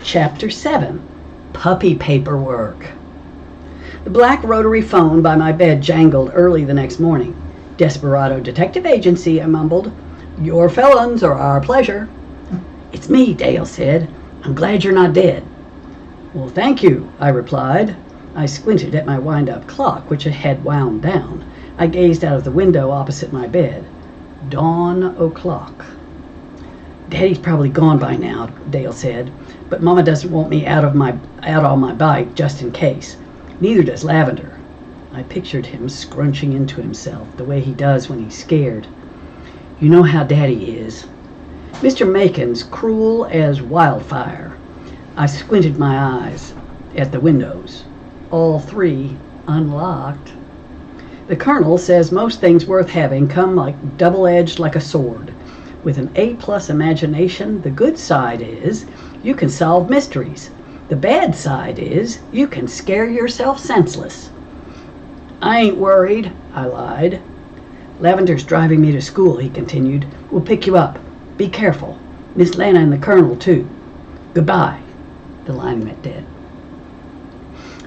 Chapter 7. Puppy Paperwork. The black rotary phone by my bed jangled early the next morning. "Desperado Detective Agency," I mumbled. "Your felons are our pleasure." "It's me," Dale said. "I'm glad you're not dead." "Well, thank you," I replied. I squinted at my wind-up clock, which had wound down. I gazed out of the window opposite my bed. Dawn o'clock. "Daddy's probably gone by now," Dale said, "but Mama doesn't want me out on my bike just in case. Neither does Lavender." I pictured him scrunching into himself the way he does when he's scared. "You know how Daddy is." Mr. Macon's cruel as wildfire. I squinted my eyes at the windows. All three unlocked. The Colonel says most things worth having come like double-edged like a sword. With an A+ imagination, the good side is you can solve mysteries. The bad side is you can scare yourself senseless. "I ain't worried," I lied. "Lavender's driving me to school," he continued. "We'll pick you up. Be careful. Miss Lana and the Colonel, too. Goodbye." The line went dead.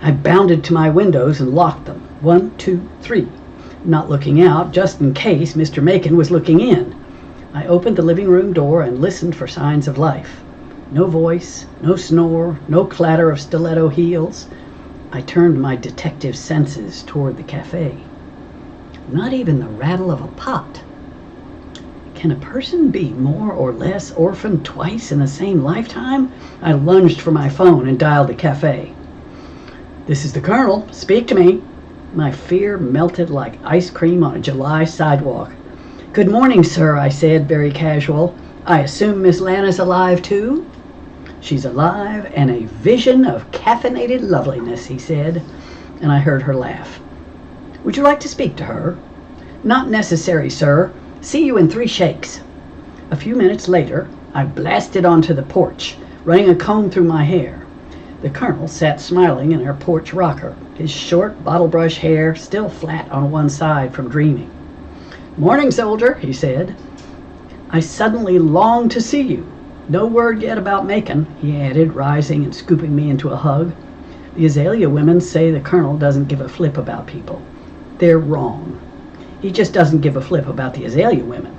I bounded to my windows and locked them. 1, 2, 3. Not looking out, just in case Mr. Macon was looking in. I opened the living room door and listened for signs of life. No voice, no snore, no clatter of stiletto heels. I turned my detective senses toward the cafe. Not even the rattle of a pot. Can a person be more or less orphaned twice in the same lifetime? I lunged for my phone and dialed the cafe. "This is the Colonel. Speak to me." My fear melted like ice cream on a July sidewalk. "Good morning, sir," I said, very casual. "I assume Miss Lana's alive, too?" "She's alive and a vision of caffeinated loveliness," he said, and I heard her laugh. "Would you like to speak to her?" "Not necessary, sir. See you in 3 shakes." A few minutes later, I blasted onto the porch, running a comb through my hair. The Colonel sat smiling in our porch rocker, his short bottle-brush hair still flat on one side from dreaming. "Morning, soldier," he said. "I suddenly long to see you. No word yet about Macon," he added, rising and scooping me into a hug. "The Azalea women say the Colonel doesn't give a flip about people. They're wrong. He just doesn't give a flip about the Azalea women."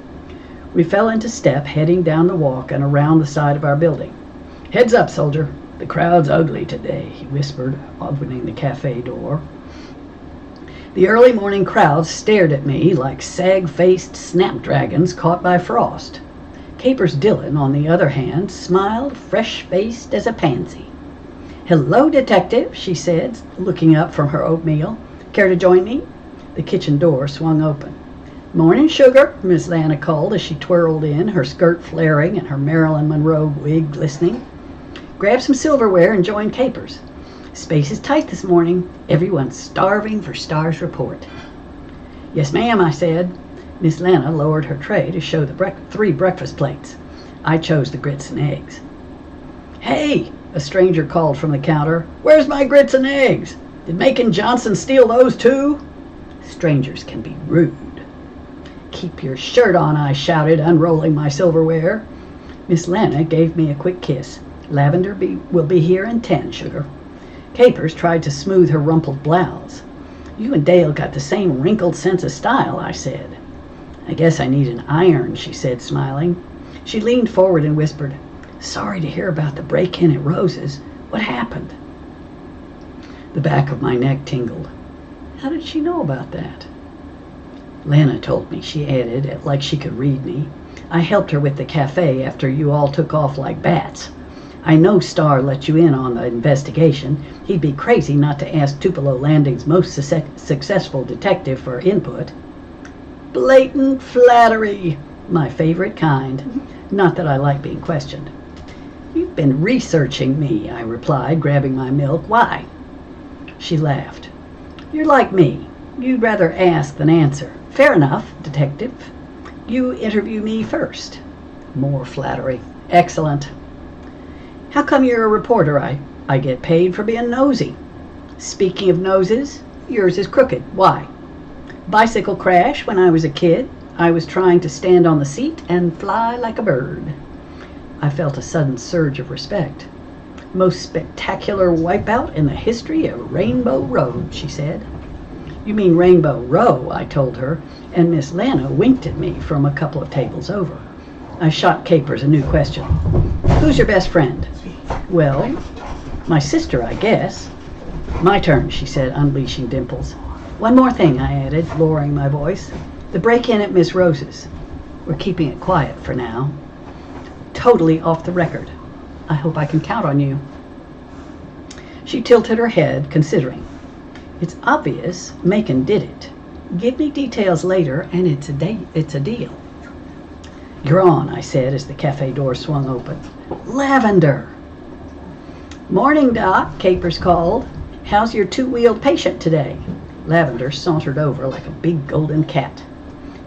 We fell into step, heading down the walk and around the side of our building. "Heads up, soldier. The crowd's ugly today," he whispered, opening the cafe door. The early morning crowd stared at me like sag-faced snapdragons caught by frost. Capers Dillon, on the other hand, smiled fresh-faced as a pansy. "Hello, detective," she said, looking up from her oatmeal. "Care to join me?" The kitchen door swung open. "Morning, sugar," Miss Lana called as she twirled in, her skirt flaring and her Marilyn Monroe wig glistening. "Grab some silverware and join Capers. Space is tight this morning. Everyone's starving for Star's report." "Yes, ma'am," I said. Miss Lana lowered her tray to show the 3 breakfast plates. I chose the grits and eggs. "Hey," a stranger called from the counter. "Where's my grits and eggs? Did Macon Johnson steal those too?" Strangers can be rude. "Keep your shirt on," I shouted, unrolling my silverware. Miss Lana gave me a quick kiss. "Lavender will be here in 10, sugar." Capers tried to smooth her rumpled blouse. "You and Dale got the same wrinkled sense of style," I said. "I guess I need an iron," she said, smiling. She leaned forward and whispered, "Sorry to hear about the break-in at Rose's. What happened?" The back of my neck tingled. How did she know about that? "Lana told me," she added, like she could read me. "I helped her with the cafe after you all took off like bats. I know Star let you in on the investigation. He'd be crazy not to ask Tupelo Landing's most successful detective for input." Blatant flattery. My favorite kind. Not that I like being questioned. "You've been researching me," I replied, grabbing my milk. "Why?" She laughed. "You're like me. You'd rather ask than answer. Fair enough, detective. You interview me first." More flattery. "Excellent." "How come you're a reporter?" I get paid for being nosy." "Speaking of noses, yours is crooked. Why?" "Bicycle crash when I was a kid. I was trying to stand on the seat and fly like a bird." I felt a sudden surge of respect. Most spectacular wipeout in the history of Rainbow Road, she said. You mean Rainbow Row, I told her, and Miss Lana winked at me from a couple of tables over. I shot Capers a new question. Who's your best friend? Well, my sister, I guess. My turn, she said, unleashing dimples. One more thing, I added, lowering my voice. The break-in at Miss Rose's. We're keeping it quiet for now. Totally off the record. I hope I can count on you. She tilted her head, considering. It's obvious Macon did it. Give me details later, and it's a deal. You're on, I said as the cafe door swung open. Lavender! Morning, Doc, Capers called. How's your two-wheeled patient today? Lavender sauntered over like a big golden cat.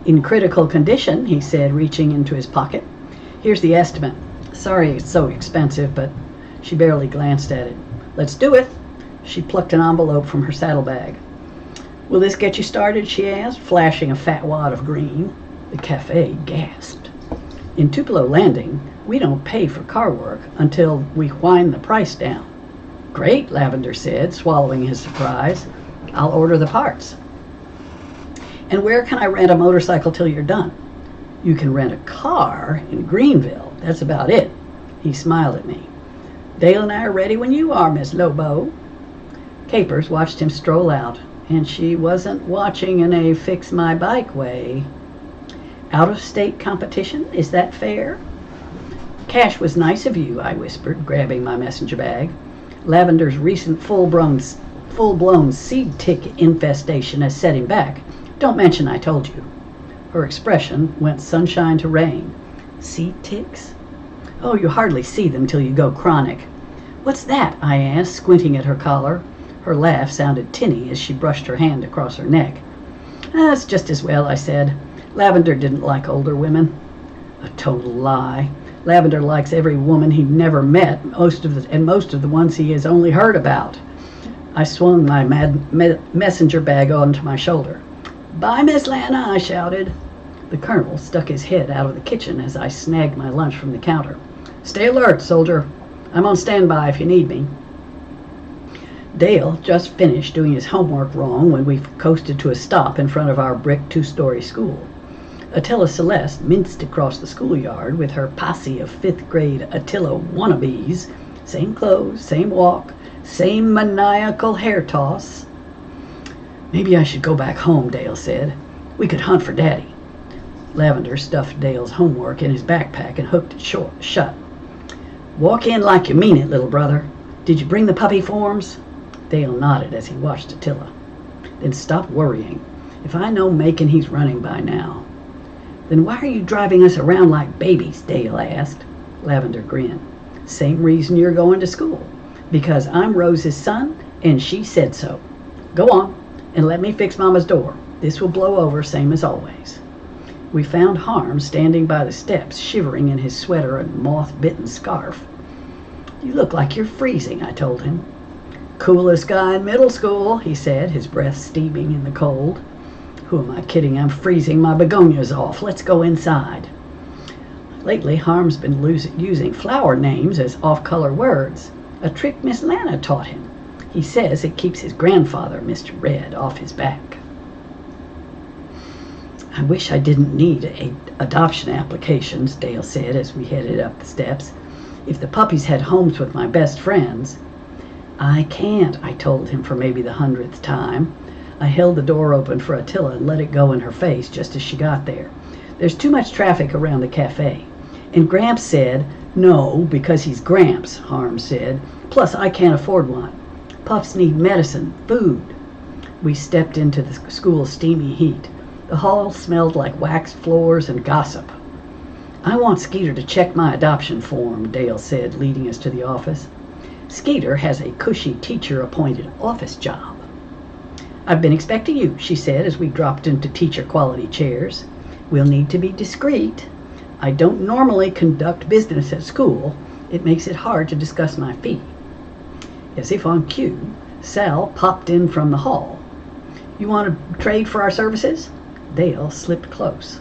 In critical condition, he said, reaching into his pocket. Here's the estimate. Sorry it's so expensive, but she barely glanced at it. Let's do it. She plucked an envelope from her saddlebag. Will this get you started, she asked, flashing a fat wad of green. The cafe gasped. In Tupelo Landing, we don't pay for car work until we whine the price down. Great, Lavender said, swallowing his surprise. I'll order the parts. And where can I rent a motorcycle till you're done? You can rent a car in Greenville. That's about it. He smiled at me. Dale and I are ready when you are, Miss Lobo. Capers watched him stroll out, and she wasn't watching in a fix-my-bike way. Out-of-state competition, is that fair? Cash was nice of you, I whispered, grabbing my messenger bag. Lavender's recent full-blown seed tick infestation has set him back. Don't mention I told you. Her expression went sunshine to rain. Seed ticks? Oh, you hardly see them till you go chronic. What's that? I asked, squinting at her collar. Her laugh sounded tinny as she brushed her hand across her neck. That's just as well, I said. Lavender didn't like older women. A total lie. Lavender likes every woman he never met, most of the ones he has only heard about. I swung my messenger bag onto my shoulder. Bye, Miss Lana, I shouted. The colonel stuck his head out of the kitchen as I snagged my lunch from the counter. Stay alert, soldier. I'm on standby if you need me. Dale just finished doing his homework wrong when we coasted to a stop in front of our brick two-story school. Attila Celeste minced across the schoolyard with her posse of fifth-grade Attila wannabes. Same clothes, same walk, same maniacal hair toss. Maybe I should go back home, Dale said. We could hunt for Daddy. Lavender stuffed Dale's homework in his backpack and hooked it shut. Walk in like you mean it, little brother. Did you bring the puppy forms? Dale nodded as he watched Attila. Then stop worrying. If I know Macon, he's running by now. Then why are you driving us around like babies? Dale asked. Lavender grinned. Same reason you're going to school. Because I'm Rose's son, and she said so. Go on, and let me fix Mama's door. This will blow over, same as always. We found Harm standing by the steps, shivering in his sweater and moth-bitten scarf. You look like you're freezing, I told him. Coolest guy in middle school, he said, his breath steaming in the cold. Who am I kidding? I'm freezing my begonias off. Let's go inside. Lately, Harm's been using flower names as off-color words, a trick Miss Lana taught him. He says it keeps his grandfather, Mr. Red, off his back. I wish I didn't need adoption applications, Dale said as we headed up the steps. If the puppies had homes with my best friends. I can't, I told him for maybe the 100th time. I held the door open for Attila and let it go in her face just as she got there. There's too much traffic around the cafe. And Gramps said, no, because he's Gramps, Harm said. Plus, I can't afford one. Pups need medicine, food. We stepped into the school's steamy heat. The hall smelled like waxed floors and gossip. I want Skeeter to check my adoption form, Dale said, leading us to the office. Skeeter has a cushy teacher-appointed office job. I've been expecting you, she said as we dropped into teacher-quality chairs. We'll need to be discreet. I don't normally conduct business at school. It makes it hard to discuss my fee. As if on cue, Sal popped in from the hall. You want to trade for our services? Dale slipped close.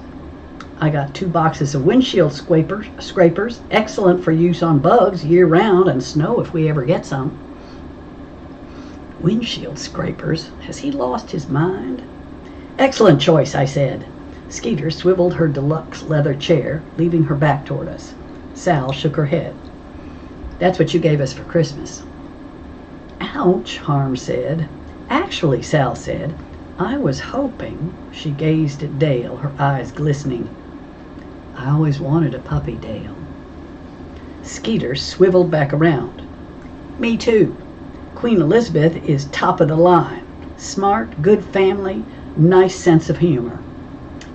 I got 2 boxes of windshield scrapers, excellent for use on bugs year-round and snow if we ever get some. Windshield scrapers? Has he lost his mind? Excellent choice, I said. Skeeter swiveled her deluxe leather chair, leaving her back toward us. Sal shook her head. That's what you gave us for Christmas. Ouch, Harm said. Actually, Sal said, I was hoping. She gazed at Dale, her eyes glistening. I always wanted a puppy, Dale. Skeeter swiveled back around. Me too. Queen Elizabeth is top of the line. Smart, good family, nice sense of humor.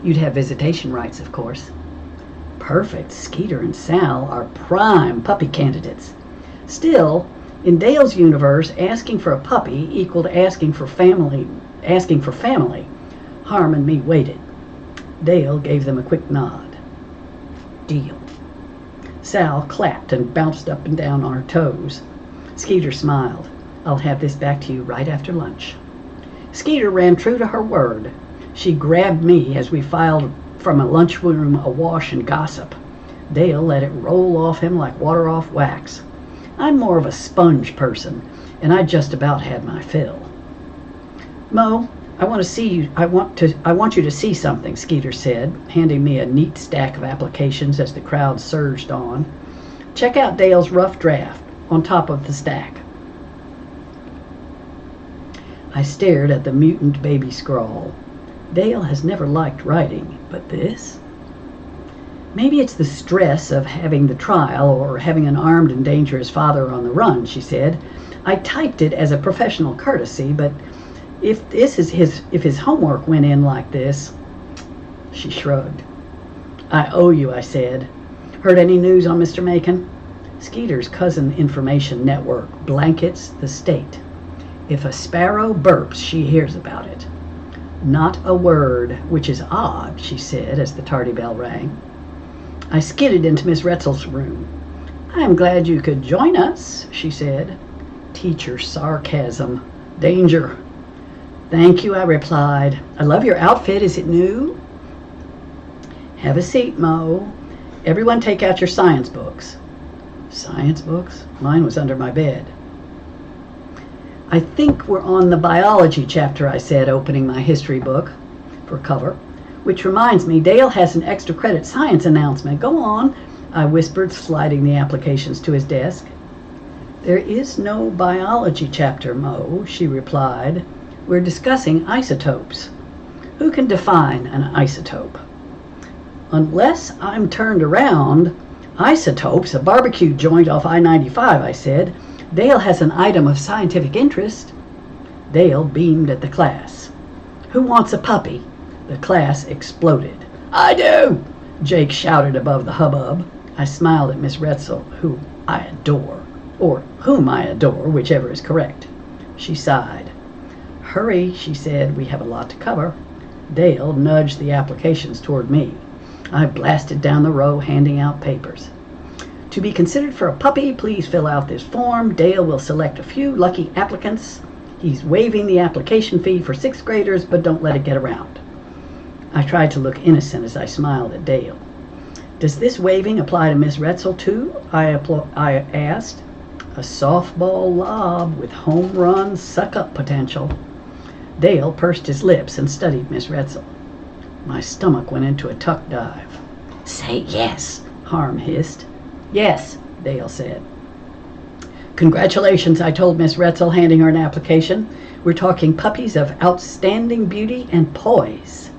You'd have visitation rights, of course. Perfect. Skeeter and Sal are prime puppy candidates. Still, in Dale's universe, asking for a puppy equaled asking for family. Harm and me waited. Dale gave them a quick nod. Deal. Sal clapped and bounced up and down on her toes. Skeeter smiled. I'll have this back to you right after lunch. Skeeter ran true to her word. She grabbed me as we filed from a lunchroom awash in gossip. Dale let it roll off him like water off wax. I'm more of a sponge person, and I just about had my fill. Mo, I want you to see something, Skeeter said, handing me a neat stack of applications as the crowd surged on. Check out Dale's rough draft on top of the stack. I stared at the mutant baby scrawl. Dale has never liked writing, but this? Maybe it's the stress of having the trial or having an armed and dangerous father on the run, she said. I typed it as a professional courtesy, but if his homework went in like this, she shrugged. I owe you, I said. Heard any news on Mr. Macon? Skeeter's cousin information network blankets the state. If a sparrow burps, she hears about it. Not a word, which is odd, she said as the tardy bell rang. I skidded into Miss Retzel's room. I'm glad you could join us, she said. Teacher sarcasm. Danger. Thank you, I replied. I love your outfit. Is it new? Have a seat, Mo. Everyone take out your science books. Science books? Mine was under my bed. I think we're on the biology chapter, I said, opening my history book for cover. Which reminds me, Dale has an extra credit science announcement. Go on, I whispered, sliding the applications to his desk. There is no biology chapter, Mo, she replied. We're discussing isotopes. Who can define an isotope? Unless I'm turned around, isotopes, a barbecue joint off I-95, I said. Dale has an item of scientific interest. Dale beamed at the class. Who wants a puppy? The class exploded. I do! Jake shouted above the hubbub. I smiled at Miss Retzel, who I adore, or whom I adore, whichever is correct. She sighed. Hurry, she said, we have a lot to cover. Dale nudged the applications toward me. I blasted down the row, handing out papers. To be considered for a puppy, please fill out this form. Dale will select a few lucky applicants. He's waiving the application fee for 6th graders, but don't let it get around. I tried to look innocent as I smiled at Dale. Does this waiving apply to Miss Retzel too? I asked. A softball lob with home run suck-up potential. Dale pursed his lips and studied Miss Retzel. My stomach went into a tuck dive. Say yes, Harm hissed. Yes, Dale said. Congratulations, I told Miss Retzel, handing her an application. We're talking puppies of outstanding beauty and poise.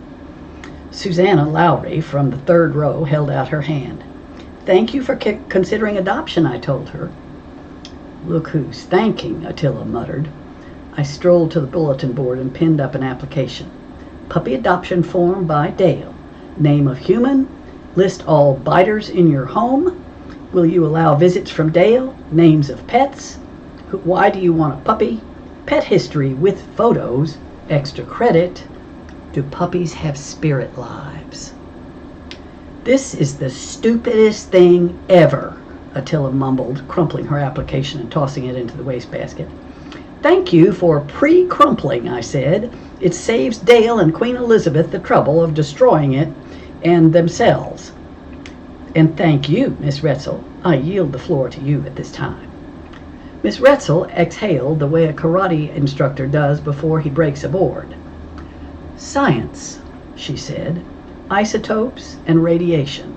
Susanna Lowry from the 3rd row held out her hand. Thank you for considering adoption, I told her. Look who's thanking, Attila muttered. I strolled to the bulletin board and pinned up an application. Puppy adoption form by Dale. Name of human. List all biters in your home. Will you allow visits from Dale? Names of pets. Why do you want a puppy? Pet history with photos. Extra credit. Do puppies have spirit lives? This is the stupidest thing ever, Attila mumbled, crumpling her application and tossing it into the wastebasket. Thank you for pre-crumpling, I said. It saves Dale and Queen Elizabeth the trouble of destroying it and themselves. And thank you, Miss Retzel. I yield the floor to you at this time. Miss Retzel exhaled the way a karate instructor does before he breaks a board. Science, she said. Isotopes and radiation.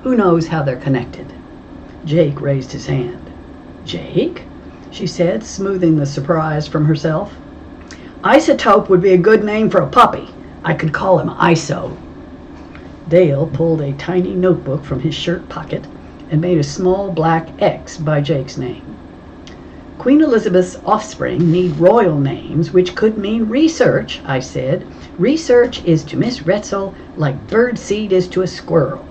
Who knows how they're connected? Jake raised his hand. Jake? She said, smoothing the surprise from herself. Isotope would be a good name for a puppy. I could call him Iso. Dale pulled a tiny notebook from his shirt pocket and made a small black X by Jake's name. Queen Elizabeth's offspring need royal names, which could mean research, I said. Research is to Miss Retzel like birdseed is to a squirrel.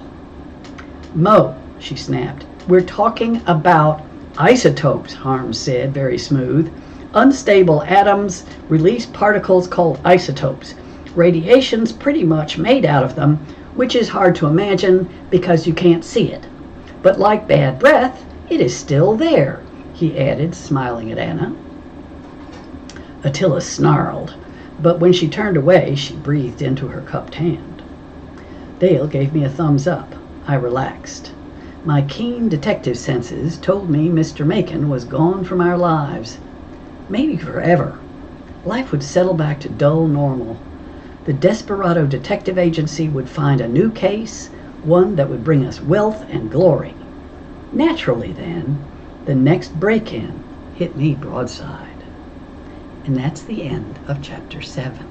Mo, she snapped, we're talking about isotopes, Harms said, very smooth. Unstable atoms release particles called isotopes. Radiation's pretty much made out of them, which is hard to imagine because you can't see it. But like bad breath, it is still there, he added, smiling at Anna. Attila snarled, but when she turned away, she breathed into her cupped hand. Dale gave me a thumbs up. I relaxed. My keen detective senses told me Mr. Macon was gone from our lives. Maybe forever. Life would settle back to dull normal. The Desperado Detective Agency would find a new case, one that would bring us wealth and glory. Naturally, then, the next break-in hit me broadside. And that's the end of Chapter 7.